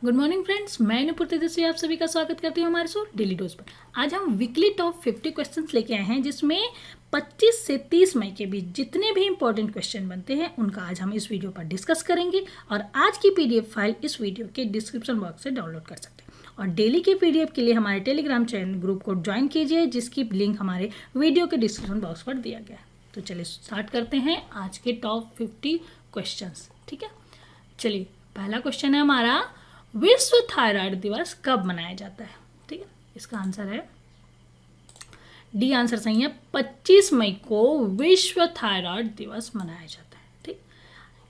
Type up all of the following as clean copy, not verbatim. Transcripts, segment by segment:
Good morning friends, मैं नुपुर से आप सभी का स्वागत करती हूँ हमारे शो डेली डोज पर। आज हम वीकली टॉप 50 क्वेश्चंस लेके आए हैं, जिसमें 25 से 30 मई के बीच जितने भी इंपॉर्टेंट क्वेश्चन बनते हैं उनका आज हम इस वीडियो पर डिस्कस करेंगे। और आज की पीडीएफ फाइल इस वीडियो के डिस्क्रिप्शन बॉक्स से डाउनलोड कर सकते हैं। और डेली के पीडीएफ के लिए हमारे टेलीग्राम चैनल ग्रुप को ज्वाइन कीजिए, जिसकी लिंक हमारे वीडियो के डिस्क्रिप्शन बॉक्स पर दिया गया है। तो चलिए स्टार्ट करते हैं आज के टॉप 50 क्वेश्चन। ठीक है, चलिए पहला क्वेश्चन है हमारा, विश्व थायराइड दिवस कब मनाया जाता है? ठीक है, इसका आंसर है डी आंसर सही है, 25 मई को विश्व थायराइड दिवस मनाया जाता है। ठीक,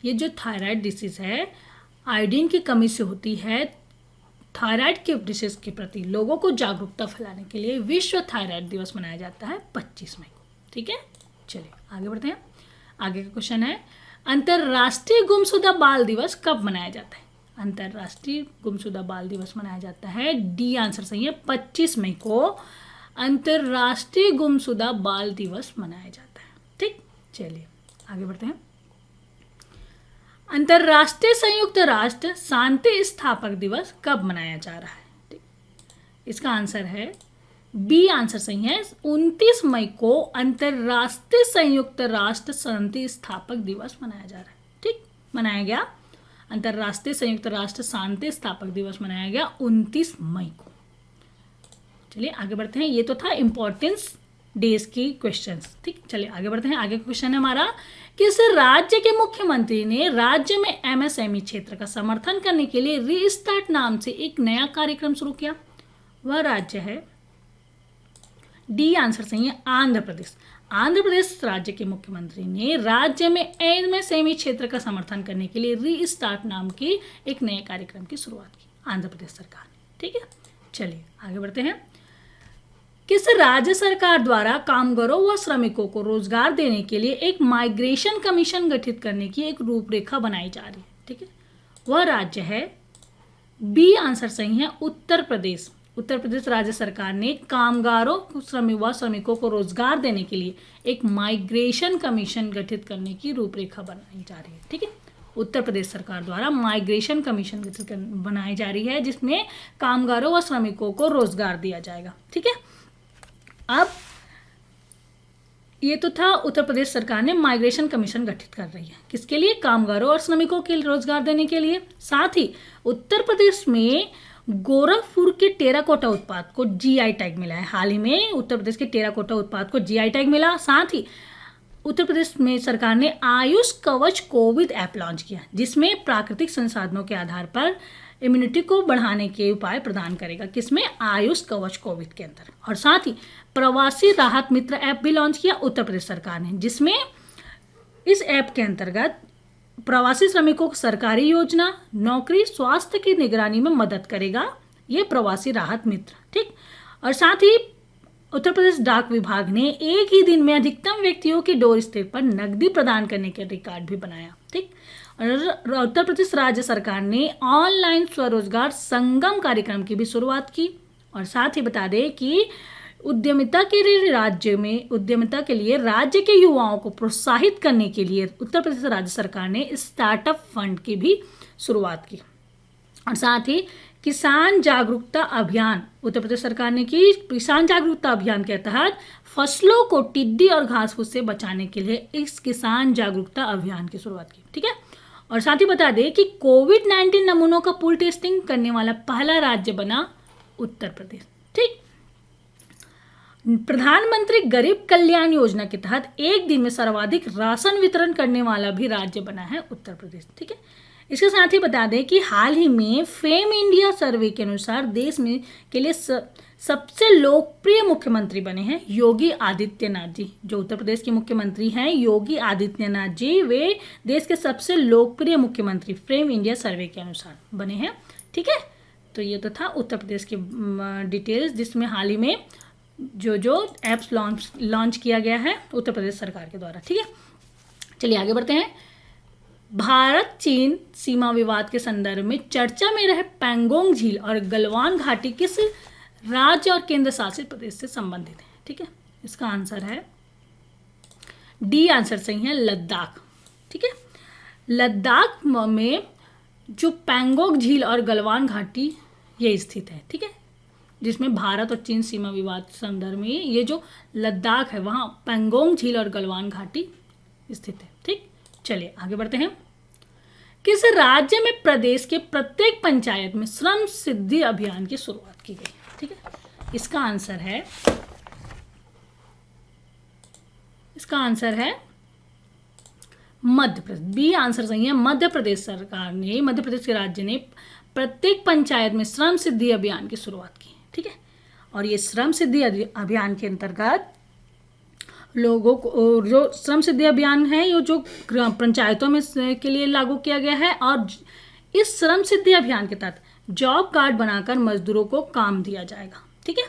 ये जो थायराइड डिसीज है आयोडीन की कमी से होती है। थायराइड के डिसीज के प्रति लोगों को जागरूकता फैलाने के लिए विश्व थायराइड दिवस मनाया जाता है 25 मई को। ठीक है, चलिए आगे बढ़ते हैं। आगे का क्वेश्चन है, अंतर्राष्ट्रीय गुमशुदा बाल दिवस कब मनाया जाता है? अंतर्राष्ट्रीय गुमशुदा बाल दिवस मनाया जाता है, डी आंसर सही है, 25 मई को अंतर्राष्ट्रीय गुमशुदा बाल दिवस मनाया जाता है। ठीक, चलिए आगे बढ़ते हैं। अंतर्राष्ट्रीय संयुक्त राष्ट्र शांति स्थापक दिवस कब मनाया जा रहा है? ठीक, इसका आंसर है बी आंसर सही है, 29 मई को अंतर्राष्ट्रीय संयुक्त राष्ट्र शांति स्थापक दिवस मनाया जा रहा है। ठीक, मनाया गया अंतर्राष्ट्रीय संयुक्त राष्ट्र शांति स्थापक दिवस मनाया गया 29 मई को। चलिए आगे बढ़ते हैं। ये तो था इंपॉर्टेंस डेज की क्वेश्चंस। ठीक, चलिए आगे बढ़ते हैं। आगे का क्वेश्चन है हमारा, किस राज्य के मुख्यमंत्री ने राज्य में एमएसएमई क्षेत्र का समर्थन करने के लिए रीस्टार्ट नाम से एक नया कार्यक्रम शुरू किया? वह राज्य है, डी आंसर सही है, आंध्र प्रदेश। आंध्र प्रदेश राज्य के मुख्यमंत्री ने राज्य में एमएसएमई क्षेत्र का समर्थन करने के लिए रीस्टार्ट नाम की एक नए कार्यक्रम की शुरुआत की, आंध्र प्रदेश सरकार ने। ठीक है, चलिए आगे बढ़ते हैं। किस राज्य सरकार द्वारा कामगारों व श्रमिकों को रोजगार देने के लिए एक माइग्रेशन कमीशन गठित करने की एक रूपरेखा बनाई जा रही है? ठीक है, वह राज्य है, बी आंसर सही है, उत्तर प्रदेश। उत्तर प्रदेश राज्य सरकार ने कामगारों श्रमिकों को रोजगार देने के लिए एक माइग्रेशन कमीशन गठित करने की रूपरेखा बनाई जा रही है। ठीक है, उत्तर प्रदेश सरकार द्वारा माइग्रेशन कमीशन गठित बनाई जा रही है, जिसमें कामगारों व श्रमिकों को रोजगार दिया जाएगा। ठीक है, अब ये तो था उत्तर प्रदेश सरकार ने माइग्रेशन कमीशन गठित कर रही है, किसके लिए? कामगारों और श्रमिकों के रोजगार देने के लिए। साथ ही उत्तर प्रदेश में गोरखपुर के टेराकोटा उत्पाद को जीआई टैग मिला है। हाल ही में उत्तर प्रदेश के टेराकोटा उत्पाद को जीआई टैग मिला। साथ ही उत्तर प्रदेश में सरकार ने आयुष कवच कोविड ऐप लॉन्च किया, जिसमें प्राकृतिक संसाधनों के आधार पर इम्यूनिटी को बढ़ाने के उपाय प्रदान करेगा। किसमें? आयुष कवच कोविड के अंदर। और साथ ही प्रवासी राहत मित्र ऐप भी लॉन्च किया उत्तर प्रदेश सरकार ने, जिसमें इस ऐप के अंतर्गत प्रवासी श्रमिकों को सरकारी योजना, नौकरी, स्वास्थ्य की निगरानी में मदद करेगा ये प्रवासी राहत मित्र। ठीक, और साथ ही उत्तर प्रदेश डाक विभाग ने एक ही दिन में अधिकतम व्यक्तियों की डोर स्टेप पर नकदी प्रदान करने के रिकॉर्ड भी बनाया। ठीक, और उत्तर प्रदेश राज्य सरकार ने ऑनलाइन स्वरोजगार संगम कार्यक्रम की भी शुरुआत की। और साथ ही बता दें कि उद्यमिता के लिए राज्य के युवाओं को प्रोत्साहित करने के लिए उत्तर प्रदेश राज्य सरकार ने स्टार्टअप फंड की भी शुरुआत की। और साथ ही किसान जागरूकता अभियान उत्तर प्रदेश सरकार ने की। किसान जागरूकता अभियान के तहत फसलों को टिड्डी और घास फूस से बचाने के लिए इस किसान जागरूकता अभियान की शुरुआत की। ठीक है, और साथ ही बता दें कि कोविड-19 नमूनों का पूल टेस्टिंग करने वाला पहला राज्य बना उत्तर प्रदेश। ठीक, प्रधानमंत्री गरीब कल्याण योजना के तहत एक दिन में सर्वाधिक राशन वितरण करने वाला भी राज्य बना है उत्तर प्रदेश। ठीक है, इसके साथ ही बता दें कि हाल ही में फेम इंडिया सर्वे के अनुसार देश में के लिए सबसे लोकप्रिय मुख्यमंत्री बने हैं योगी आदित्यनाथ जी। जो उत्तर प्रदेश के मुख्यमंत्री हैं योगी आदित्यनाथ जी, वे देश के सबसे लोकप्रिय मुख्यमंत्री फेम इंडिया सर्वे के अनुसार बने हैं। ठीक है, तो ये तो था उत्तर प्रदेश के डिटेल्स, जिसमें हाल ही में जो एप्स लॉन्च किया गया है उत्तर प्रदेश सरकार के द्वारा। ठीक है, चलिए आगे बढ़ते हैं। भारत चीन सीमा विवाद के संदर्भ में चर्चा में रहे पैंगोंग झील और गलवान घाटी किस राज्य और केंद्र शासित प्रदेश से संबंधित है? ठीक है, इसका आंसर है डी आंसर सही है, लद्दाख। ठीक है, लद्दाख में जो पैंगोंग झील और गलवान घाटी ये स्थित है, ठीक है, जिसमें भारत और चीन सीमा विवाद संदर्भ में ये जो लद्दाख है वहाँ पैंगोंग झील और गलवान घाटी स्थित है, ठीक। चलिए आगे बढ़ते हैं। किस राज्य में प्रदेश के प्रत्येक पंचायत में श्रम सिद्धि अभियान की शुरुआत की गई, ठीक है, इसका आंसर है मध्य प्रदेश। बी आंसर सही है। मध्य प्रदेश सरकार ने, मध्य प्रदेश के राज्य ने प्रत्येक पंचायत में श्रम सिद्धि अभियान की शुरुआत की, ठीक है। और ये श्रम सिद्धि अभियान के अंतर्गत लोगों को, जो श्रम सिद्धि अभियान है ये जो पंचायतों में के लिए लागू किया गया है, और इस श्रम सिद्धि अभियान के तहत जॉब कार्ड बनाकर मजदूरों को काम दिया जाएगा, ठीक है,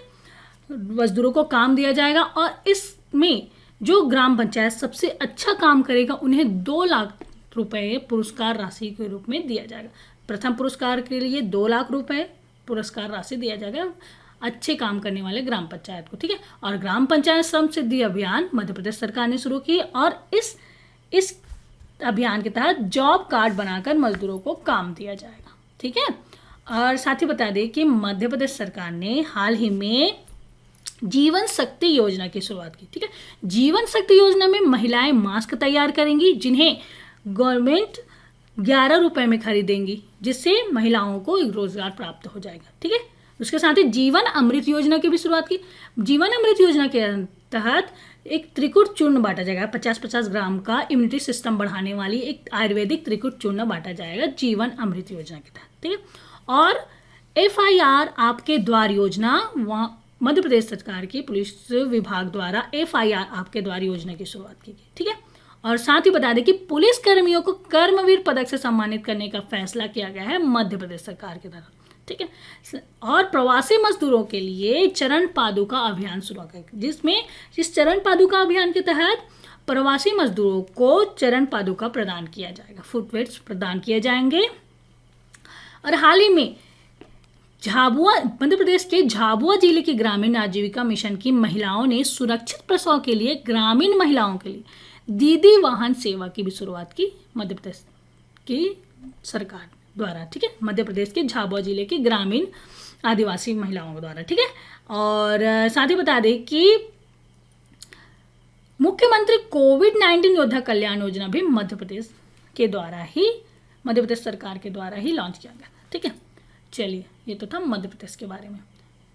मजदूरों को काम दिया जाएगा। और इसमें जो ग्राम पंचायत सबसे अच्छा काम करेगा उन्हें 2 लाख रुपए पुरस्कार राशि के रूप में दिया जाएगा। प्रथम पुरस्कार के लिए 2 लाख रुपए पुरस्कार राशि दिया जाएगा अच्छे काम करने वाले ग्राम पंचायत को, ठीक है। और ग्राम पंचायत श्रम सिद्धि अभियान मध्य प्रदेश सरकार ने शुरू की, और इस अभियान के तहत जॉब कार्ड बनाकर मजदूरों को काम दिया जाएगा, ठीक है। और साथ ही बता दें कि मध्य प्रदेश सरकार ने हाल ही में जीवन शक्ति योजना की शुरुआत की, ठीक है। जीवन शक्ति योजना में महिलाएं मास्क तैयार करेंगी जिन्हें गवर्नमेंट 11 रुपए में खरीदेंगी, जिससे महिलाओं को रोजगार प्राप्त हो जाएगा, ठीक है। उसके साथ ही जीवन अमृत योजना की भी शुरुआत की। जीवन अमृत योजना के तहत एक त्रिकुट चूर्ण बांटा जाएगा, 50-50 ग्राम का इम्यूनिटी सिस्टम बढ़ाने वाली एक आयुर्वेदिक त्रिकुट चूर्ण बांटा जाएगा जीवन अमृत योजना के तहत, ठीक है। और FIR आपके द्वार योजना, वहाँ मध्य प्रदेश सरकार की पुलिस विभाग द्वारा FIR आपके द्वार योजना की शुरुआत की गई, ठीक है। और साथ ही बता दें कि पुलिस कर्मियों को कर्मवीर पदक से सम्मानित करने का फैसला किया गया है मध्य प्रदेश सरकार के द्वारा, ठीक है। और प्रवासी मजदूरों के लिए चरण पादुका अभियान शुरू किया, जिसमें इस चरण पादुका अभियान के तहत प्रवासी मजदूरों को चरण पादुका प्रदान किया जाएगा, फुटवेयर्स प्रदान किए जाएंगे। और हाल ही में झाबुआ, मध्य प्रदेश के झाबुआ जिले के ग्रामीण आजीविका मिशन की महिलाओं ने सुरक्षित प्रसव के लिए ग्रामीण महिलाओं के लिए दीदी वाहन सेवा की भी शुरुआत की मध्य प्रदेश की सरकार द्वारा, ठीक है। मध्य प्रदेश के झाबुआ जिले के ग्रामीण आदिवासी महिलाओं द्वारा, ठीक है। और साथ ही बता दें कि मुख्यमंत्री कोविड-19 योद्धा कल्याण योजना भी मध्य प्रदेश सरकार के द्वारा ही लॉन्च किया गया, ठीक है। चलिए ये तो था मध्य प्रदेश के बारे में।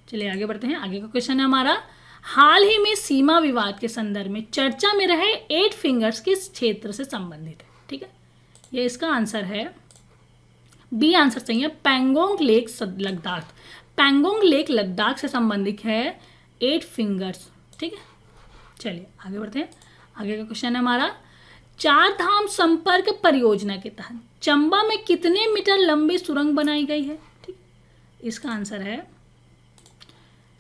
चलिए आगे बढ़ते हैं। आगे का क्वेश्चन है हमारा, हाल ही में सीमा विवाद के संदर्भ में चर्चा में रहे 8 फिंगर्स किस क्षेत्र से संबंधित है, ठीक है। ये इसका आंसर है, बी आंसर सही है, पैंगोंग लेक लद्दाख। पैंगोंग लेक लद्दाख से संबंधित है 8 फिंगर्स, ठीक है। चलिए आगे बढ़ते हैं। आगे का क्वेश्चन है हमारा, 4 धाम संपर्क परियोजना के तहत चंबा में कितने मीटर लंबी सुरंग बनाई गई है, ठीक। इसका आंसर है,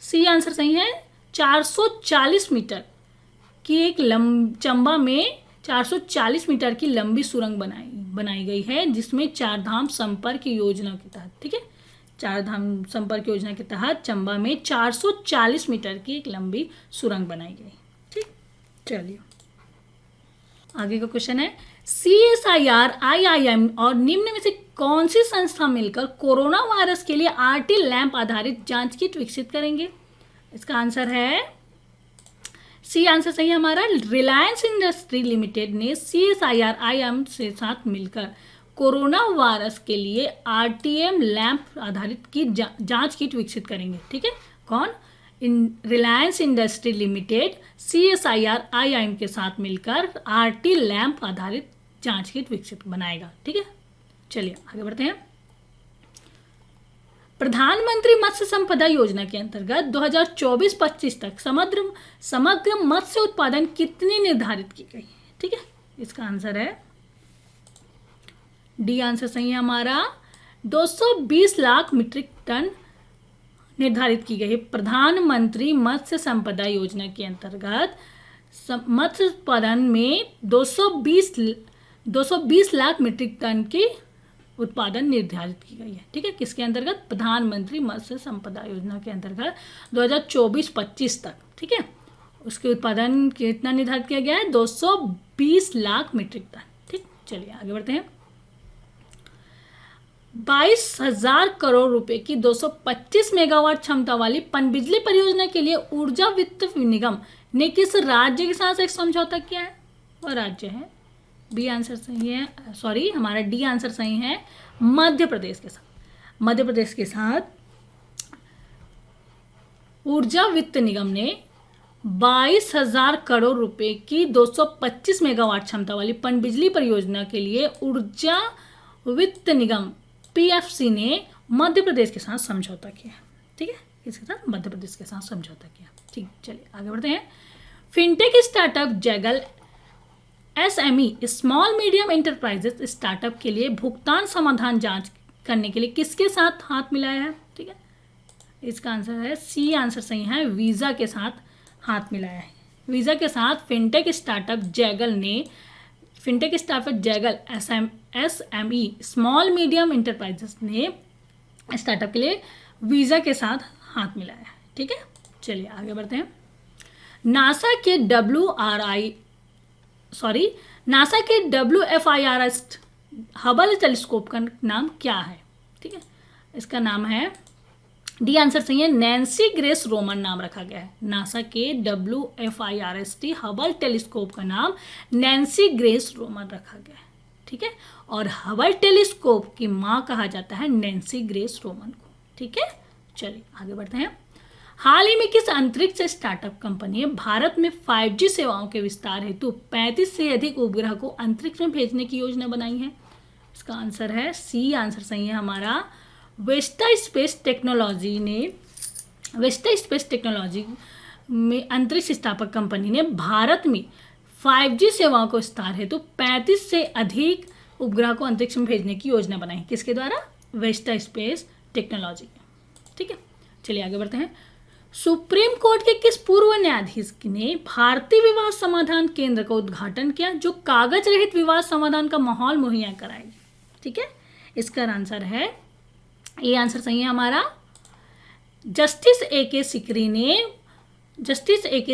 सी आंसर सही है, 440 मीटर की एक चंबा में 440 मीटर की लंबी सुरंग बनाई गई है, जिसमें 4 धाम संपर्क योजना के तहत, ठीक है, 4 धाम संपर्क योजना के तहत चंबा में 440 मीटर की एक लंबी सुरंग बनाई गई, ठीक। चलिए आगे का क्वेश्चन है, CSIR, IIM और निम्न में से कौन सी संस्था मिलकर कोरोना वायरस के लिए RT लैंप आधारित जांच किट विकसित करेंगे? इसका आंसर है, सी आंसर सही है हमारा, रिलायंस इंडस्ट्री लिमिटेड ने CSIR IIM से साथ मिलकर कोरोना वायरस के लिए RTM लैंप आधारित की जांच किट विकसित करेंगे, ठीक है। कौन? Reliance industry limited CSIR IIM के साथ मिलकर RT लैंप आधारित जांच किट विकसित बनाएगा, ठीक है। चलिए आगे बढ़ते हैं। प्रधानमंत्री मत्स्य संपदा योजना के अंतर्गत 2024-25 तक समग्र मत्स्य उत्पादन कितनी निर्धारित की गई है, ठीक है। इसका आंसर है, डी आंसर सही है हमारा, 220 लाख मीट्रिक टन निर्धारित की गई है। प्रधानमंत्री मत्स्य संपदा योजना के अंतर्गत मत्स्य उत्पादन में 220 लाख मीट्रिक टन की उत्पादन निर्धारित की गई है, ठीक है। किसके अंतर्गत? प्रधानमंत्री मत्स्य संपदा योजना के अंतर्गत 2024-25 तक, ठीक है। उसके उत्पादन कितना निर्धारित किया गया है? 220 लाख मीट्रिक टन, ठीक। चलिए आगे बढ़ते हैं। 22,000 करोड़ रुपए की 225 मेगावाट क्षमता वाली पनबिजली परियोजना के लिए ऊर्जा वित्त निगम ने किस राज्य के साथ एक समझौता किया है? वह राज्य है, बी आंसर सही है, सॉरी हमारा डी आंसर सही है, मध्य प्रदेश के साथ। मध्य प्रदेश के साथ ऊर्जा वित्त निगम ने 22,000 करोड़ रुपए की 225 मेगावाट क्षमता वाली पनबिजली परियोजना के लिए ऊर्जा वित्त निगम पीएफसी ने मध्य प्रदेश के साथ समझौता किया। ठीक है, किसके साथ? मध्य प्रदेश के साथ समझौता किया। ठीक, चलिए आगे बढ़ते हैं। Fintech startup Zaggle SME small medium enterprises startup के लिए भुगतान समाधान जांच करने के लिए किसके साथ हाथ मिलाया है? ठीक है, इसका आंसर है सी आंसर सही है, वीज़ा के साथ हाथ मिलाया है। वीज़ा के साथ fintech startup Zaggle SME small medium enterprises ने स्टार्टअप के लिए वीज़ा के साथ हाथ मिलाया है। ठीक है, चलिए आगे बढ़ते हैं। नासा के WFIRS हबल टेलीस्कोप का नाम क्या है? ठीक है, इसका नाम है, डी आंसर सही है, नैन्सी ग्रेस रोमन नाम रखा गया है। नासा के WFIRS हबल टेलीस्कोप का नाम नैन्सी ग्रेस रोमन रखा गया है। ठीक है, और हबल टेलीस्कोप की माँ कहा जाता है नैन्सी ग्रेस रोमन को। ठीक है, चलिए आगे बढ़ते हैं। हाल ही में किस अंतरिक्ष स्टार्टअप कंपनी ने भारत में 5G सेवाओं के विस्तार हेतु 35 से अधिक उपग्रह को अंतरिक्ष में भेजने की योजना बनाई है? इसका आंसर है सी आंसर सही है हमारा, वेस्टा स्पेस टेक्नोलॉजी में अंतरिक्ष स्थापक कंपनी ने भारत में 5G सेवाओं को विस्तार हेतु 35 से अधिक उपग्रह को अंतरिक्ष में भेजने की योजना बनाई। किसके द्वारा? Vesta Space Technology. ठीक है, चलिए आगे बढ़ते हैं। सुप्रीम कोर्ट के किस पूर्व न्यायाधीश ने भारतीय विवाद समाधान केंद्र का उद्घाटन किया जो कागज रहित विवाद समाधान का माहौल मुहैया कराएगी? ठीक है, इसका आंसर है, ये आंसर सही है हमारा, जस्टिस ए के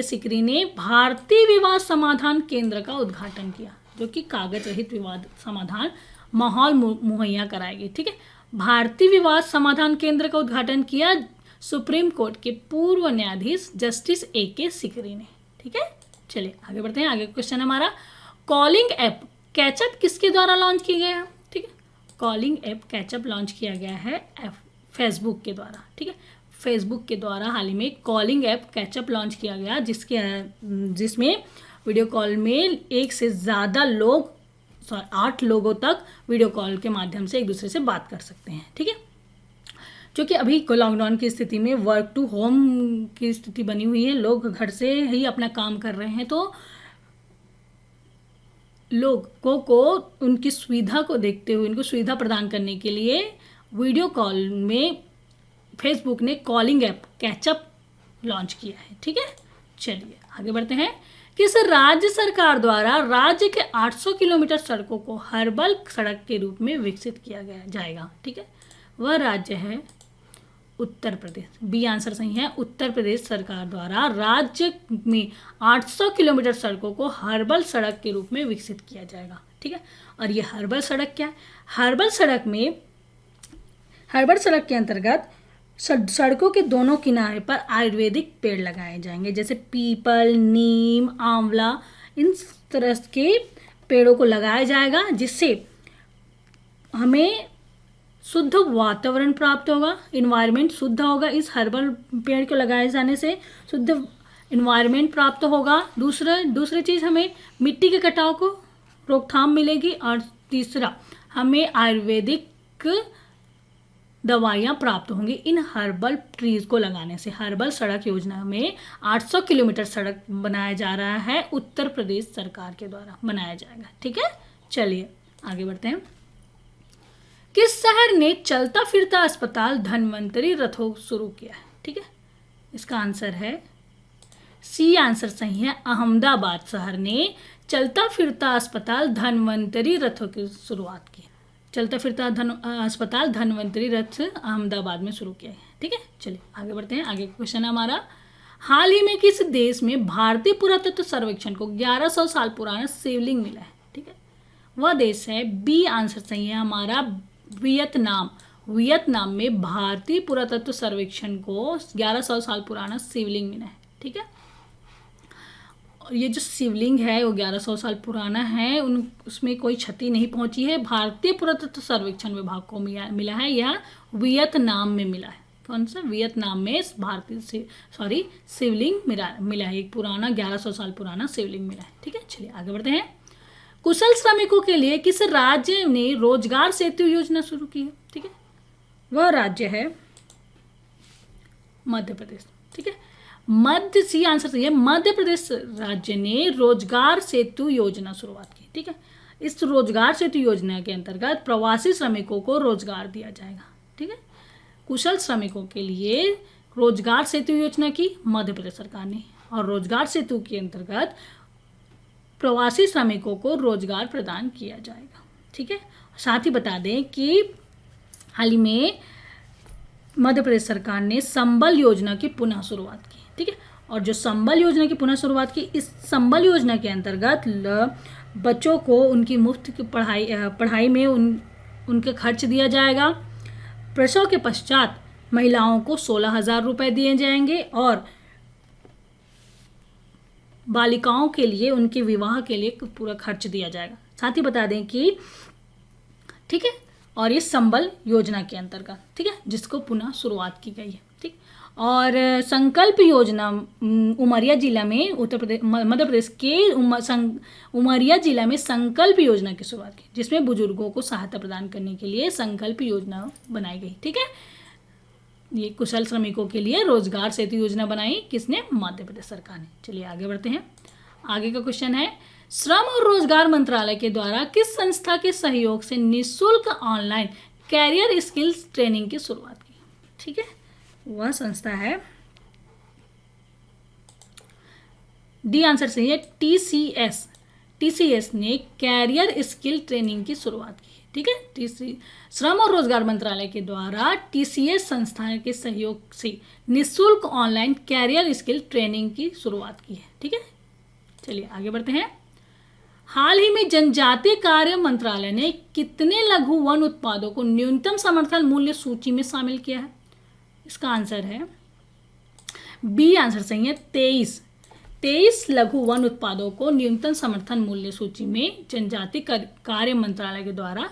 सिकरी ने भारतीय विवाद समाधान केंद्र का उद्घाटन किया जो कि कागज रहित विवाद समाधान माहौल मुहैया कराएगी। ठीक है, भारतीय विवाद समाधान केंद्र का उद्घाटन किया सुप्रीम कोर्ट के पूर्व न्यायाधीश जस्टिस ए के सिकरी ने। ठीक है, चलिए आगे बढ़ते हैं। आगे क्वेश्चन हमारा, कॉलिंग ऐप कैचअप किसके द्वारा लॉन्च किया गया है? ठीक है, कॉलिंग ऐप कैचअप लॉन्च किया गया है फेसबुक के द्वारा। ठीक है, फेसबुक के द्वारा हाल ही में कॉलिंग ऐप कैचअप लॉन्च किया गया जिसमें वीडियो कॉल में एक से ज़्यादा लोग 8 लोगों तक वीडियो कॉल के माध्यम से एक दूसरे से बात कर सकते हैं। ठीक है, जो कि अभी लॉकडाउन की स्थिति में वर्क टू होम की स्थिति बनी हुई है, लोग घर से ही अपना काम कर रहे हैं, तो लोगों को उनकी सुविधा को देखते हुए उनको सुविधा प्रदान करने के लिए वीडियो कॉल में फेसबुक ने कॉलिंग ऐप कैचअप लॉन्च किया है। ठीक है, चलिए आगे बढ़ते हैं। किस राज्य सरकार द्वारा राज्य के 800 किलोमीटर सड़कों को हर्बल सड़क के रूप में विकसित किया जाएगा? ठीक है, वह राज्य है उत्तर प्रदेश। बी आंसर सही है, उत्तर प्रदेश सरकार द्वारा राज्य में 800 किलोमीटर सड़कों को हर्बल सड़क के रूप में विकसित किया जाएगा। ठीक है, और ये हर्बल सड़क क्या है? हर्बल सड़क के अंतर्गत सड़कों के दोनों किनारे पर आयुर्वेदिक पेड़ लगाए जाएंगे, जैसे पीपल, नीम, आंवला, इन तरह के पेड़ों को लगाया जाएगा जिससे हमें शुद्ध वातावरण प्राप्त होगा, इन्वायरमेंट शुद्ध होगा। इस हर्बल पेड़ को लगाए जाने से शुद्ध इन्वायरमेंट प्राप्त होगा। दूसरी चीज़, हमें मिट्टी के कटाव को रोकथाम मिलेगी, और तीसरा हमें आयुर्वेदिक दवाइयाँ प्राप्त होंगी इन हर्बल ट्रीज को लगाने से। हर्बल सड़क योजना में 800 किलोमीटर सड़क बनाया जा रहा है, उत्तर प्रदेश सरकार के द्वारा बनाया जाएगा। ठीक है, चलिए आगे बढ़ते हैं। किस शहर ने चलता फिरता अस्पताल धन्वंतरी रथों शुरू किया है? ठीक है, इसका आंसर है सी आंसर सही है, अहमदाबाद शहर ने चलता फिरता अस्पताल धन्वंतरी रथों की शुरुआत की। चलता फिरता अस्पताल धन्वंतरी रथ अहमदाबाद में शुरू किया है। ठीक है, चलिए आगे बढ़ते हैं। आगे क्वेश्चन है हमारा, हाल ही में किस देश में भारतीय पुरातत्व सर्वेक्षण को 1100 साल पुराना शिवलिंग मिला है? ठीक है, वह देश है, बी आंसर सही है हमारा, वियतनाम में भारतीय पुरातत्व सर्वेक्षण को 1100 साल पुराना शिवलिंग मिला है। ठीक है, और ये जो शिवलिंग है वो 1100 साल पुराना है, उसमें कोई क्षति नहीं पहुंची है। भारतीय पुरातत्व सर्वेक्षण विभाग को मिला है, यह वियतनाम में मिला है। कौन सा? वियतनाम में शिवलिंग मिला है, एक पुराना 1100 साल पुराना शिवलिंग मिला है। ठीक है, चलिए आगे बढ़ते हैं। कुशल श्रमिकों के लिए किस राज्य ने रोजगार सेतु योजना शुरू की है? ठीक है, वह राज्य है मध्य प्रदेश। ठीक है, सी आंसर सही है। मध्य प्रदेश राज्य ने रोजगार सेतु योजना शुरुआत की। ठीक है, इस रोजगार सेतु योजना के अंतर्गत प्रवासी श्रमिकों को रोजगार दिया जाएगा। ठीक है, कुशल श्रमिकों के लिए रोजगार सेतु योजना की मध्य प्रदेश सरकार ने, और रोजगार सेतु के अंतर्गत प्रवासी श्रमिकों को रोजगार प्रदान किया जाएगा। ठीक है, साथ ही बता दें कि हाल ही में मध्य प्रदेश सरकार ने संबल योजना की पुनः शुरुआत की। ठीक है, और जो संबल योजना की पुनः शुरुआत की, इस संबल योजना के अंतर्गत बच्चों को उनकी मुफ्त की पढ़ाई में उनके खर्च दिया जाएगा। प्रसव के पश्चात महिलाओं को 16,000 रुपये दिए जाएंगे, और बालिकाओं के लिए उनके विवाह के लिए पूरा खर्च दिया जाएगा। साथ ही बता दें कि ठीक है, और ये संबल योजना के अंतर्गत, ठीक है, जिसको पुनः शुरुआत की गई है। ठीक, और संकल्प योजना उमरिया जिला में मध्य प्रदेश के उमरिया जिला में संकल्प योजना की शुरुआत की, जिसमें बुजुर्गों को सहायता प्रदान करने के लिए संकल्प योजना बनाई गई। ठीक है, ये कुशल श्रमिकों के लिए रोजगार सेतु योजना बनाई किसने? मध्य प्रदेश सरकार ने। चलिए आगे बढ़ते हैं। आगे का क्वेश्चन है, श्रम और रोजगार मंत्रालय के द्वारा किस संस्था के सहयोग से निःशुल्क ऑनलाइन कैरियर स्किल्स ट्रेनिंग की शुरुआत की? ठीक है, वह संस्था है, डी आंसर सही है, टीसीएस ने कैरियर स्किल ट्रेनिंग की शुरुआत की। ठीक है, श्रम और रोजगार मंत्रालय के द्वारा टीसीएस संस्था के सहयोग से निःशुल्क ऑनलाइन कैरियर स्किल ट्रेनिंग की शुरुआत की है। ठीक है, चलिए आगे बढ़ते हैं। हाल ही में जनजातीय कार्य मंत्रालय ने कितने लघु वन उत्पादों को न्यूनतम समर्थन मूल्य सूची में शामिल किया है? इसका आंसर है बी आंसर सही है, 23 लघु वन उत्पादों को न्यूनतम समर्थन मूल्य सूची में जनजातीय कार्य मंत्रालय के द्वारा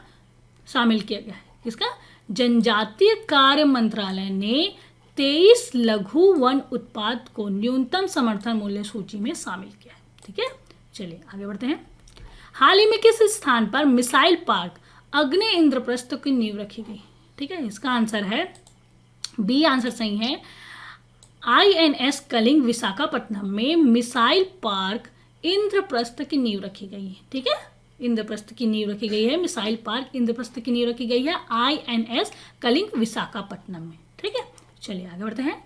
शामिल किया गया है। किसका? जनजातीय कार्य मंत्रालय ने 23 लघु वन उत्पाद को न्यूनतम समर्थन मूल्य सूची में शामिल किया है। ठीक है, चलिए आगे बढ़ते हैं। हाल ही में किस स्थान पर मिसाइल पार्क अग्नि इंद्रप्रस्थ की नींव रखी गई? ठीक है, इसका आंसर है बी आंसर सही है, INS कलिंग विशाखापट्टनम में मिसाइल पार्क इंद्रप्रस्थ की नींव रखी गई है। ठीक है, इंद्रप्रस्थ की नींव रखी गई है, मिसाइल पार्क इंद्रप्रस्थ की नींव रखी गई है INS कलिंग विशाखापट्टनम में। ठीक है, चलिए आगे बढ़ते हैं।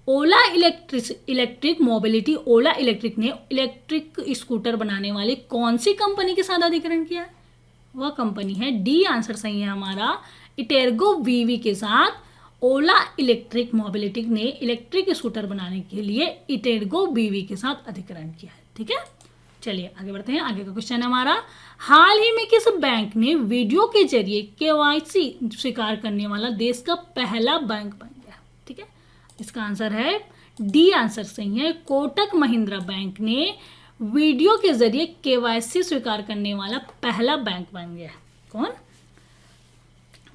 ओला इलेक्ट्रिक मोबिलिटी, ओला इलेक्ट्रिक ने इलेक्ट्रिक स्कूटर बनाने वाली कौन सी कंपनी के साथ अधिग्रहण किया है? वह कंपनी है, डी आंसर सही है हमारा, इटेरगो वीवी के साथ ओला इलेक्ट्रिक मोबिलिटी ने इलेक्ट्रिक स्कूटर बनाने के लिए इटेरगो वीवी के साथ अधिग्रहण किया है। ठीक है, चलिए आगे बढ़ते हैं। आगे का क्वेश्चन है हमारा, हाल ही में किस बैंक ने वीडियो के जरिए KYC स्वीकार करने वाला देश का पहला बैंक बन गया? ठीक है, इसका आंसर है डी आंसर सही है, कोटक महिंद्रा बैंक ने वीडियो के जरिए KYC स्वीकार करने वाला पहला बैंक बन गया। कौन?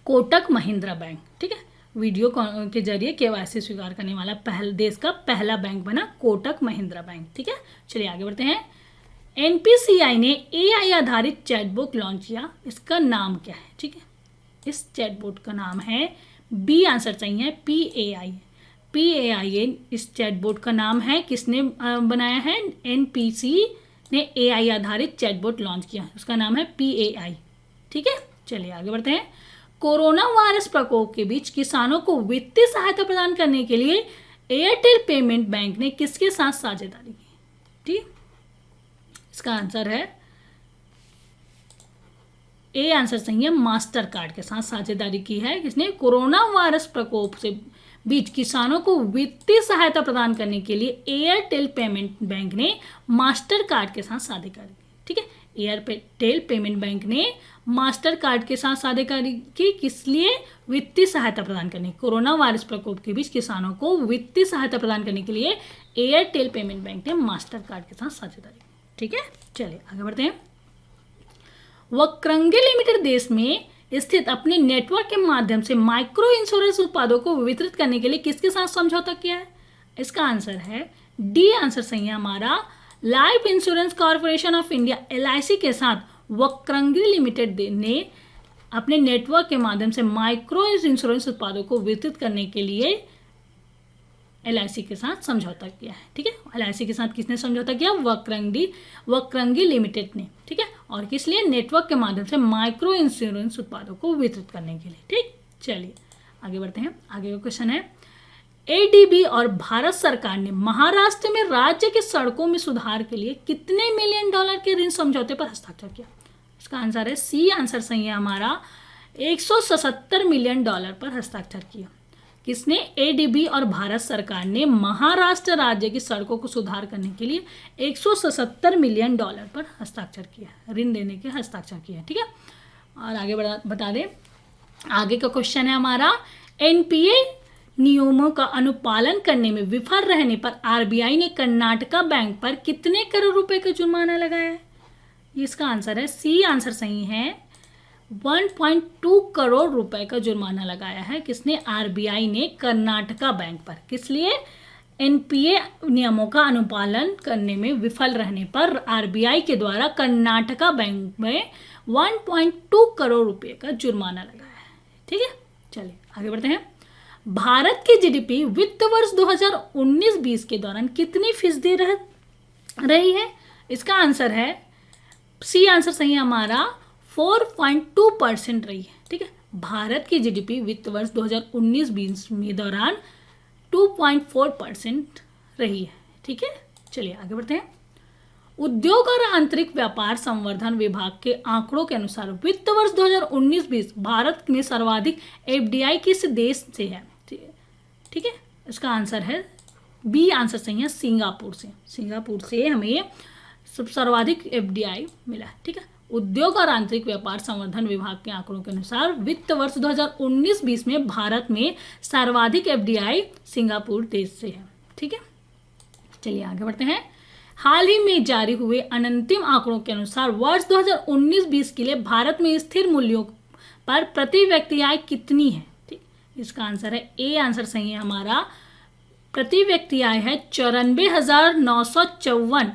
कोटक महिंद्रा बैंक। ठीक है, वीडियो के जरिए KYC स्वीकार करने वाला देश का पहला बैंक बना कोटक महिंद्रा बैंक। ठीक है, चलिए आगे बढ़ते हैं। NPCI ने AI आधारित चैटबॉट लॉन्च किया, इसका नाम क्या है? ठीक है, इस चैटबॉट का नाम है, बी आंसर सही है, PAI इस चैटबॉट का नाम है। किसने बनाया है? NPC ने AI आधारित चैटबॉट लॉन्च किया, उसका नाम है PAI। ठीक है, चलिए आगे बढ़ते हैं। कोरोना वायरस प्रकोप के बीच किसानों को वित्तीय सहायता प्रदान करने के लिए एयरटेल पेमेंट बैंक ने किसके साथ साझेदारी की? ठीक, इसका आंसर है ए आंसर सही है, मास्टर कार्ड के साथ साझेदारी की है। किसने? कोरोना वायरस प्रकोप से बीच किसानों को वित्तीय सहायता प्रदान करने के लिए एयरटेल पेमेंट बैंक ने मास्टर कार्ड के साथ साझेदारी की। ठीक है, एयरटेल पेमेंट बैंक ने मास्टर कार्ड के साथ साझेदारी की, किस लिए? वित्तीय सहायता प्रदान करने। कोरोना वायरस प्रकोप के बीच किसानों को वित्तीय सहायता प्रदान करने के लिए एयरटेल पेमेंट बैंक ने मास्टर कार्ड के साथ साझेदारी। ठीक है, चलिए आगे बढ़ते हैं। वक्रंगी लिमिटेड देश में स्थित अपने नेटवर्क के माध्यम से माइक्रो इंश्योरेंस उत्पादों को वितरित करने के लिए किसके साथ समझौता किया है? इसका आंसर है डी आंसर सही है हमारा, life insurance corporation of India LIC के साथ वक्रंगी लिमिटेड ने अपने नेटवर्क के माध्यम से माइक्रो इंश्योरेंस उत्पादों को वितरित करने के लिए LIC के साथ समझौता किया है। ठीक है, LIC के साथ किसने समझौता किया? वक्रंगी लिमिटेड ने। ठीक है, और किस लिए? नेटवर्क के माध्यम से माइक्रो इंश्योरेंस उत्पादों को वितरित करने के लिए। ठीक, चलिए आगे बढ़ते हैं। आगे का क्वेश्चन है, ADB और भारत सरकार ने महाराष्ट्र में राज्य के सड़कों में सुधार के लिए कितने मिलियन डॉलर के ऋण समझौते पर हस्ताक्षर किया? इसका आंसर है सी आंसर सही है हमारा, 177 मिलियन डॉलर पर हस्ताक्षर किया। किसने? ADB और भारत सरकार ने महाराष्ट्र राज्य की सड़कों को सुधार करने के लिए 177 मिलियन डॉलर पर हस्ताक्षर किया, ऋण देने के हस्ताक्षर किया। ठीक है, और आगे बता दें, आगे का क्वेश्चन है हमारा, NPA नियमों का अनुपालन करने में विफल रहने पर RBI ने कर्नाटका बैंक पर कितने करोड़ रुपए का जुर्माना लगाया है? इसका आंसर है सी आंसर सही है, 1.2 करोड़ रुपए का जुर्माना लगाया है। किसने? RBI ने कर्नाटका बैंक पर। किस लिए? NPA नियमों का अनुपालन करने में विफल रहने पर RBI के द्वारा कर्नाटका बैंक में 1.2 करोड़ रुपए का जुर्माना लगाया है। ठीक है, चलिए आगे बढ़ते हैं। भारत की GDP वित्त वर्ष 2019-20 के दौरान कितनी फीसदी रही है? इसका आंसर है सी आंसर सही है हमारा, 4.2% रही है। ठीक है, भारत की GDP वित्त वर्ष 2019-20 में दौरान 2.4% रही है। ठीक है, चलिए आगे बढ़ते हैं। उद्योग और आंतरिक व्यापार संवर्धन विभाग के आंकड़ों के अनुसार वित्त वर्ष 2019-20 भारत में सर्वाधिक FDI किस देश से है? ठीक है, इसका आंसर है बी आंसर सही है, सिंगापुर से। सिंगापुर से हमें सर्वाधिक FDI मिला है। ठीक है, उद्योग और आंतरिक व्यापार संवर्धन विभाग के आंकड़ों के अनुसार वित्त वर्ष 2019-20 में भारत में सर्वाधिक FDI सिंगापुर देश से है। ठीक है, चलिए आगे बढ़ते हैं। हाल ही में जारी हुए अनंतिम आंकड़ों के अनुसार वर्ष 2019-20 के लिए भारत में स्थिर मूल्यों पर प्रति व्यक्ति आय कितनी है? ठीक, इसका आंसर है ए आंसर सही है हमारा, प्रति व्यक्ति आय है 94,954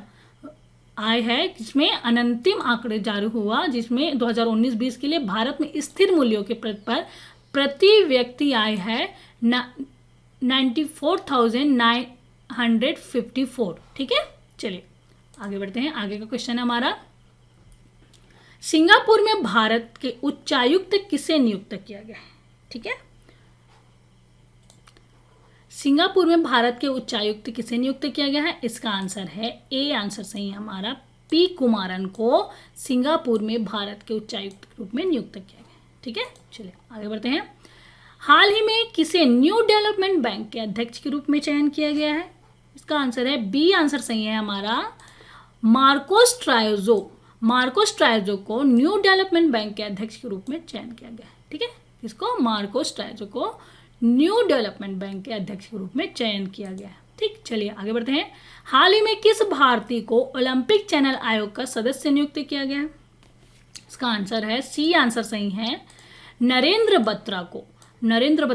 आय है, जिसमें अनंतिम आंकड़े जारी हुआ, जिसमें 2019-20 के लिए भारत में स्थिर मूल्यों के पर प्रति व्यक्ति आय है 94,954। ठीक है, चलिए आगे बढ़ते हैं। आगे का क्वेश्चन है हमारा, सिंगापुर में भारत के उच्चायुक्त किसे नियुक्त किया गया है? ठीक है, सिंगापुर में भारत के उच्चायुक्त किसे नियुक्त किया गया है? इसका आंसर है ए आंसर सही है हमारा, पी कुमारन को सिंगापुर में भारत के उच्चायुक्त के रूप में नियुक्त किया गया। ठीक है, चलिए आगे बढ़ते हैं। हाल ही में किसे न्यू डेवलपमेंट बैंक के अध्यक्ष के रूप में चयन किया गया है? इसका आंसर है बी आंसर सही है हमारा, मार्कोस ट्रायोजो। मार्कोस ट्रायोजो को न्यू डेवलपमेंट बैंक के अध्यक्ष के रूप में चयन किया गया है। ठीक है, किसको? मार्कोस ट्रायोजो को न्यू डेवलपमेंट बैंक के अध्यक्ष के रूप में चयन किया गया है। ठीक, चलिए आगे बढ़ते हैं। हाल ही में किस भारतीय को ओलंपिक चैनल आयोग का सदस्य नियुक्त किया गया है? इसका आंसर है सी आंसर सही है, नरेंद्र बत्रा को। नरेंद्र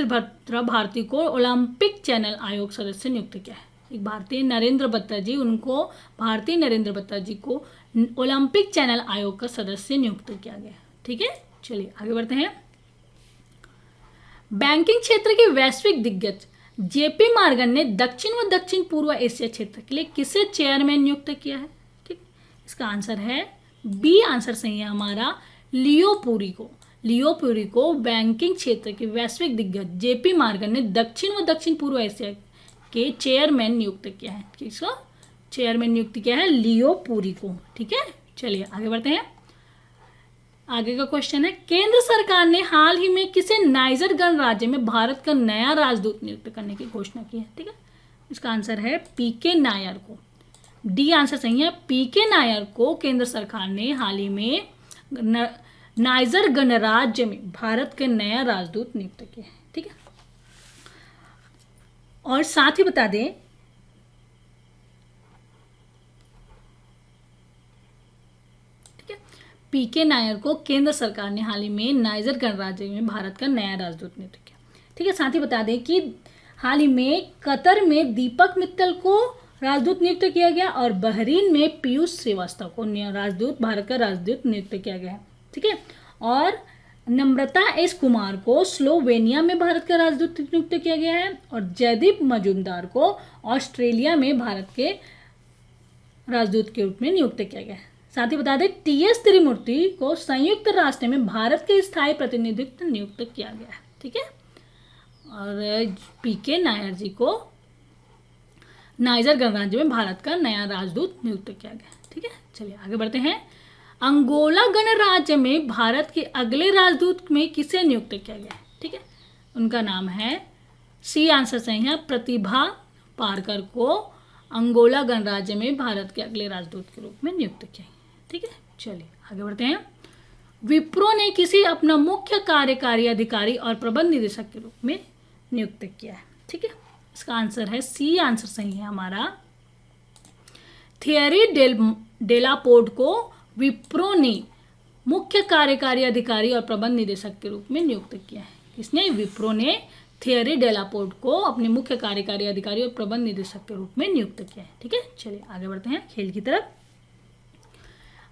बत्रा भारती को ओलंपिक चैनल आयोग सदस्य नियुक्त किया है। एक भारतीय नरेंद्र बत्रा जी, उनको भारतीय नरेंद्र बत्रा जी को ओलंपिक चैनल आयोग का सदस्य नियुक्त किया गया है। ठीक है, चलिए आगे बढ़ते हैं। बैंकिंग क्षेत्र के वैश्विक दिग्गज JP मॉर्गन ने दक्षिण व दक्षिण पूर्व एशिया क्षेत्र के लिए किसे चेयरमैन नियुक्त किया है? ठीक, इसका आंसर है बी आंसर सही है हमारा, लियो पुरी को। लियो पुरी को बैंकिंग क्षेत्र के वैश्विक दिग्गज JP मॉर्गन ने दक्षिण व दक्षिण पूर्व एशिया के चेयरमैन नियुक्त किया है। किसको चेयरमैन नियुक्त किया है? लियो पुरी को। ठीक है, चलिए आगे बढ़ते हैं। आगे का क्वेश्चन है, केंद्र सरकार ने हाल ही में किसे नाइजर गणराज्य में भारत का नया राजदूत नियुक्त करने की घोषणा की है? ठीक है, इसका आंसर है PK नायर को। डी आंसर सही है। पीके नायर को केंद्र सरकार ने हाल ही में नाइजर गणराज्य में भारत के नया राजदूत नियुक्त किया है। ठीक है, और साथ ही बता दें पीके नायर को केंद्र सरकार ने हाल ही में नाइजर गणराज्य में भारत का नया राजदूत नियुक्त किया। ठीक है, साथ ही बता दें कि हाल ही में कतर में दीपक मित्तल को राजदूत नियुक्त किया गया और बहरीन में पीयूष श्रीवास्तव को राजदूत भारत का राजदूत नियुक्त किया गया है। ठीक है, और नम्रता एस कुमार को स्लोवेनिया में भारत का राजदूत नियुक्त किया गया है और जयदीप मजूमदार को ऑस्ट्रेलिया में भारत के राजदूत के रूप में नियुक्त किया गया है। साथ ही बता दें टीएस त्रिमूर्ति को संयुक्त राष्ट्र में भारत के स्थायी प्रतिनिधित्व नियुक्त किया गया है। ठीक है, और पीके नायर जी को नाइजर गणराज्य में भारत का नया राजदूत नियुक्त किया गया। ठीक है, चलिए आगे बढ़ते हैं। अंगोला गणराज्य में भारत के अगले राजदूत में किसे नियुक्त किया गया है? ठीक है, उनका नाम है, सी आंसर सही है, प्रतिभा पारकर को अंगोला गणराज्य में भारत के अगले राजदूत के रूप में नियुक्त किया। ठीक है, चलिए आगे बढ़ते हैं। विप्रो ने किसी अपना मुख्य कार्यकारी अधिकारी और प्रबंध निदेशक के रूप में नियुक्त किया है। ठीक है, इसका आंसर है सी आंसर सही है हमारा। थियरी डेलापोर्ट को विप्रो ने मुख्य कार्यकारी अधिकारी और प्रबंध निदेशक के रूप में नियुक्त किया है। किसने? विप्रो ने थियरी डेलापोर्ट को अपने मुख्य कार्यकारी अधिकारी और प्रबंध निदेशक के रूप में नियुक्त किया है। ठीक है, चलिए आगे बढ़ते हैं खेल की तरफ।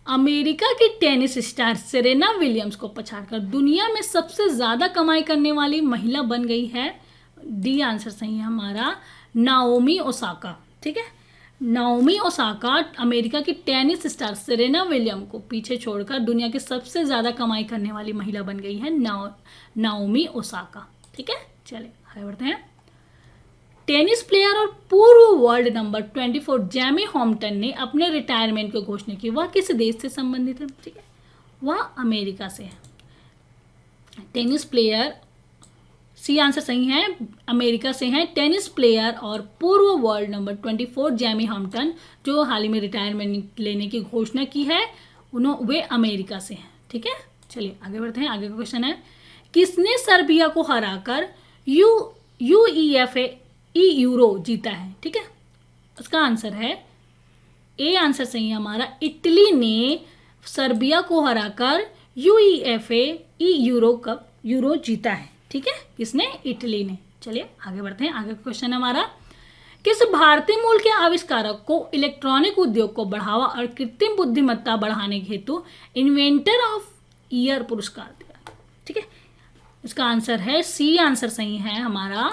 अमेरिका की टेनिस स्टार सेरेना विलियम्स को पछाड़कर दुनिया में सबसे ज्यादा कमाई करने वाली महिला बन गई है। डी आंसर सही है हमारा, नाओमी ओसाका। ठीक है, नाओमी ओसाका अमेरिका की टेनिस स्टार सेरेना विलियम को पीछे छोड़कर दुनिया की सबसे ज्यादा कमाई करने वाली महिला बन गई है, नाओमी ओसाका। ठीक है, चलिए आगे बढ़ते हैं। टेनिस प्लेयर और पूर्व वर्ल्ड नंबर 24 जैमी हॉम्पटन ने अपने रिटायरमेंट की घोषणा की। वह किस देश से संबंधित है? ठीक है, वह अमेरिका से है। टेनिस प्लेयर, सी आंसर सही है, अमेरिका से हैं। टेनिस प्लेयर और पूर्व वर्ल्ड नंबर 24 जैमी हॉम्पटन जो हाल ही में रिटायरमेंट लेने की घोषणा की है, वे अमेरिका से हैं। ठीक है, चलिए आगे बढ़ते हैं। आगे का क्वेश्चन है, किसने सर्बिया को हराकर यूईएफए यूरो जीता है? ठीक है, इसका आंसर है ए आंसर सही है हमारा, इटली ने सर्बिया को हराकर यूईएफए यूरो कप यूरो जीता है। ठीक है, किसने? इटली ने। चलिए आगे बढ़ते हैं। आगे क्वेश्चन हमारा, किस भारतीय मूल के आविष्कारक को इलेक्ट्रॉनिक उद्योग को बढ़ावा और कृत्रिम बुद्धिमत्ता बढ़ाने के हेतु इन्वेंटर ऑफ ईयर पुरस्कार दिया? ठीक है, इसका आंसर है सी आंसर सही है हमारा,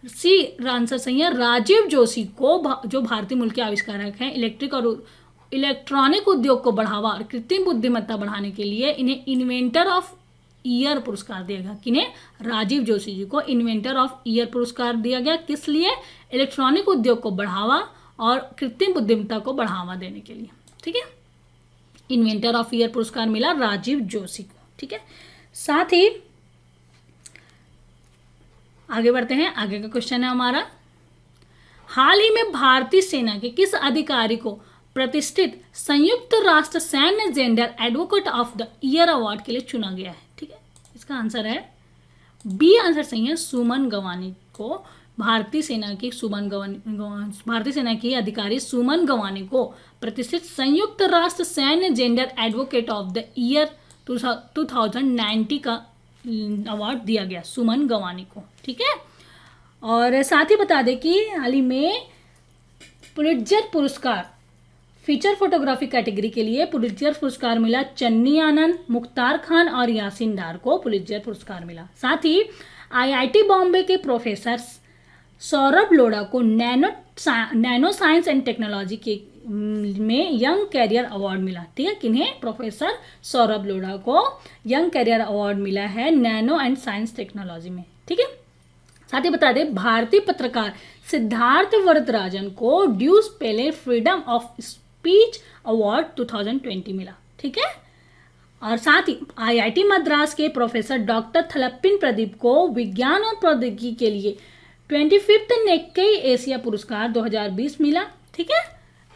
सी आंसर सही है, राजीव जोशी को, जो भारतीय मूल के आविष्कारक हैं इलेक्ट्रिक और इलेक्ट्रॉनिक उद्योग को बढ़ावा और कृत्रिम बुद्धिमत्ता बढ़ाने के लिए इन्हें इन्वेंटर ऑफ ईयर पुरस्कार दिया गया। किन्हें? राजीव जोशी जी को इन्वेंटर ऑफ ईयर पुरस्कार दिया गया। किस लिए? इलेक्ट्रॉनिक उद्योग को बढ़ावा और कृत्रिम बुद्धिमत्ता को बढ़ावा देने के लिए। ठीक है, इन्वेंटर ऑफ ईयर पुरस्कार मिला राजीव जोशी को। ठीक है, साथ ही आगे बढ़ते हैं। आगे का क्वेश्चन है हमारा, हाल ही में भारतीय सेना के किस अधिकारी को प्रतिष्ठित संयुक्त राष्ट्र सैन्य gender advocate of the year award के लिए चुना गया है? ठीक है, इसका आंसर है बी आंसर सही है, सुमन गवानी को भारतीय सेना की अधिकारी सुमन गवानी को प्रतिष्ठित संयुक्त राष्ट्र सैन्य gender advocate of the year 2090 का अवार्ड दिया गया सुमन गवानी को। ठीक है, और साथ ही बता दें कि हाल ही में पुलित्जर पुरस्कार फीचर फोटोग्राफी कैटेगरी के लिए पुलित्जर पुरस्कार मिला चन्नी आनंद, मुख्तार खान और यासिन डार को पुलित्जर पुरस्कार मिला। साथ ही आईआईटी बॉम्बे के प्रोफेसर सौरभ लोढ़ा को नैनो साइंस एंड टेक्नोलॉजी के में यंग कैरियर अवार्ड मिला। ठीक है, किन्हें? प्रोफेसर सौरभ लोढ़ा को यंग कैरियर अवार्ड मिला है नैनो एंड साइंस टेक्नोलॉजी में। ठीक है, साथ ही बता दें भारतीय पत्रकार सिद्धार्थ वरदराजन को ड्यूस पेले फ्रीडम ऑफ स्पीच अवार्ड 2020 मिला। ठीक है, और साथ ही आईआईटी मद्रास के प्रोफेसर डॉक्टर थलप्पिन प्रदीप को विज्ञान और प्रौद्योगिकी के लिए 25th नेक्केई एशिया पुरस्कार 2020 मिला। ठीक है,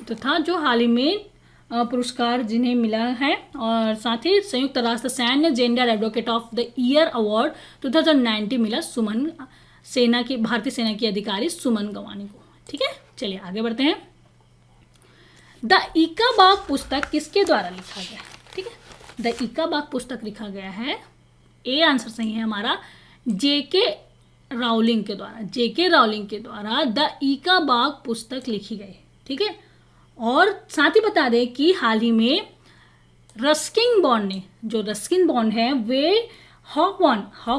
तो था जो हाल ही में पुरस्कार जिन्हें मिला है, और साथ ही संयुक्त राष्ट्र सैन्य gender advocate of the year award 2019 मिला सुमन सेना की, भारतीय सेना की अधिकारी सुमन गवानी को। ठीक है, चलिए आगे बढ़ते हैं। द ईका बाग पुस्तक किसके द्वारा लिखा गया है? ठीक है, द ईका बाग पुस्तक लिखा गया है, ए आंसर सही है हमारा, जेके राउलिंग के द्वारा। जेके राउलिंग के द्वारा द ईका बाग पुस्तक लिखी गई। ठीक है, और साथ ही बता दें कि हाल ही में रस्किन बॉन्ड ने, जो रस्किन बॉन्ड है, वे हॉप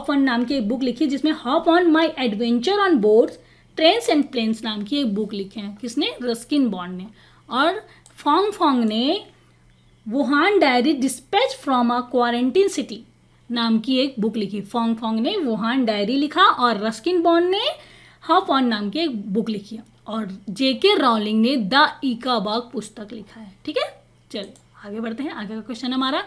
ऑन नाम की एक बुक लिखी, जिसमें hop on my adventure on boards trains and planes नाम की एक बुक लिखे हैं। किसने? रस्किन बॉन्ड ने। और फोंग ने Wuhan diary dispatch from a quarantine city नाम की एक बुक लिखी। फोंग ने वुहान डायरी लिखा और रस्किन बॉन्ड ने हॉप ऑन नाम की एक बुक लिखी है, और जेके राउलिंग ने द ईका बाग पुस्तक लिखा है। ठीक है, चलिए आगे बढ़ते हैं। आगे का क्वेश्चन हमारा,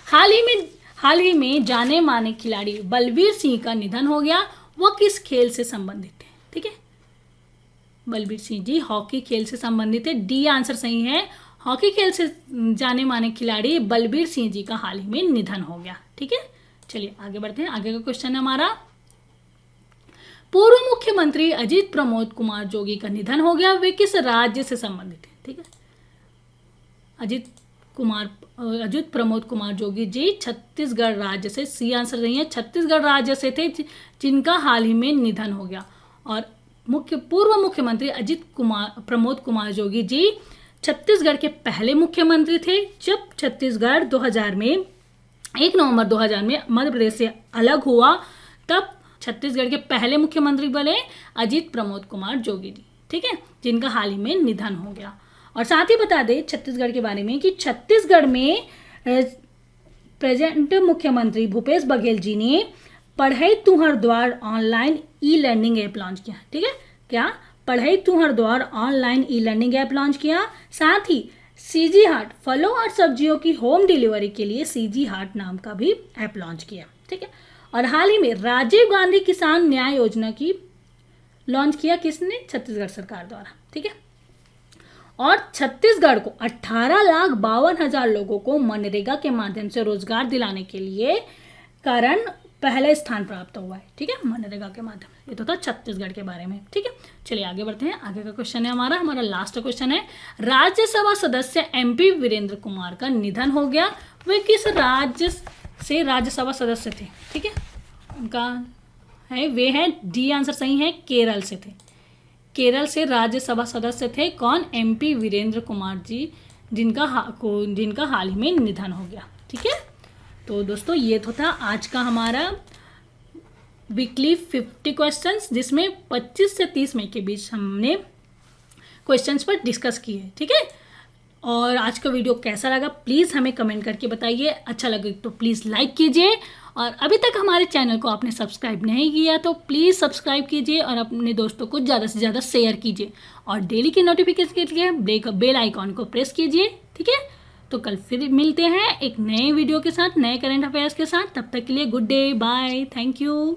हाल ही में जाने माने खिलाड़ी बलबीर सिंह का निधन हो गया, वह किस खेल से संबंधित है? ठीक है, बलबीर सिंह जी हॉकी खेल से संबंधित है, डी आंसर सही है। हॉकी खेल से जाने माने खिलाड़ी बलबीर सिंह जी का हाल ही में निधन हो गया। ठीक है, चलिए आगे बढ़ते हैं। आगे का क्वेश्चन है हमारा, पूर्व मुख्यमंत्री अजित प्रमोद कुमार जोगी का निधन हो गया, वे किस राज्य से संबंधित है? ठीक है, अजित प्रमोद कुमार जोगी जी छत्तीसगढ़ राज्य से, सी आंसर नहीं है, छत्तीसगढ़ राज्य से थे, जिनका हाल ही में निधन हो गया। और पूर्व मुख्यमंत्री प्रमोद कुमार जोगी जी छत्तीसगढ़ के पहले मुख्यमंत्री थे, जब छत्तीसगढ़ 2000 में 1 नवंबर 2000 में मध्य प्रदेश से अलग हुआ, तब छत्तीसगढ़ के पहले मुख्यमंत्री बने अजित प्रमोद कुमार जोगी जी। ठीक है, जिनका हाल ही में निधन हो गया। और साथ ही बता दें छत्तीसगढ़ के बारे में कि छत्तीसगढ़ में प्रेजेंट मुख्यमंत्री भूपेश बघेल जी ने पढ़ई तुहर द्वार online e learning app launch किया। ठीक है, क्या? पढ़ई तुहर द्वार online e learning app launch किया। साथ ही सीजी हाट फलों और सब्जियों की होम डिलीवरी के लिए सीजी हाट नाम का भी ऐप लॉन्च किया। ठीक है, और हाल ही में राजीव गांधी किसान न्याय योजना की लॉन्च किया, किसने? छत्तीसगढ़ सरकार द्वारा। ठीक है, और छत्तीसगढ़ को 18,52,000 लोगों को मनरेगा के माध्यम से रोजगार दिलाने के लिए कारण पहला स्थान प्राप्त हुआ है। ठीक है, मनरेगा के माध्यम से। ये तो था छत्तीसगढ़ के बारे में। ठीक है, चलिए आगे बढ़ते हैं। आगे का क्वेश्चन है हमारा लास्ट क्वेश्चन है, राज्यसभा सदस्य एमपी वीरेंद्र कुमार का निधन हो गया, वे किस राज्य से राज्यसभा सदस्य थे? ठीक है, उनका है, वे हैं, डी आंसर सही है, केरल से थे। केरल से राज्यसभा सदस्य थे कौन? एमपी वीरेंद्र कुमार जी, जिनका हाल ही में निधन हो गया। ठीक है, तो दोस्तों ये तो था आज का हमारा वीकली 50 क्वेश्चंस, जिसमें 25 से 30 मिनट के बीच हमने क्वेश्चंस पर डिस्कस किए। ठीक है, और आज का वीडियो कैसा लगा प्लीज़ हमें कमेंट करके बताइए। अच्छा लगे तो प्लीज़ लाइक कीजिए, और अभी तक हमारे चैनल को आपने सब्सक्राइब नहीं किया तो प्लीज़ सब्सक्राइब कीजिए, और अपने दोस्तों को ज़्यादा से ज़्यादा शेयर कीजिए, और डेली की नोटिफिकेशन के लिए बेल आइकॉन को प्रेस कीजिए। ठीक है, तो कल फिर मिलते हैं एक नए वीडियो के साथ, नए करंट अफेयर्स के साथ। तब तक के लिए good day, bye, thank you.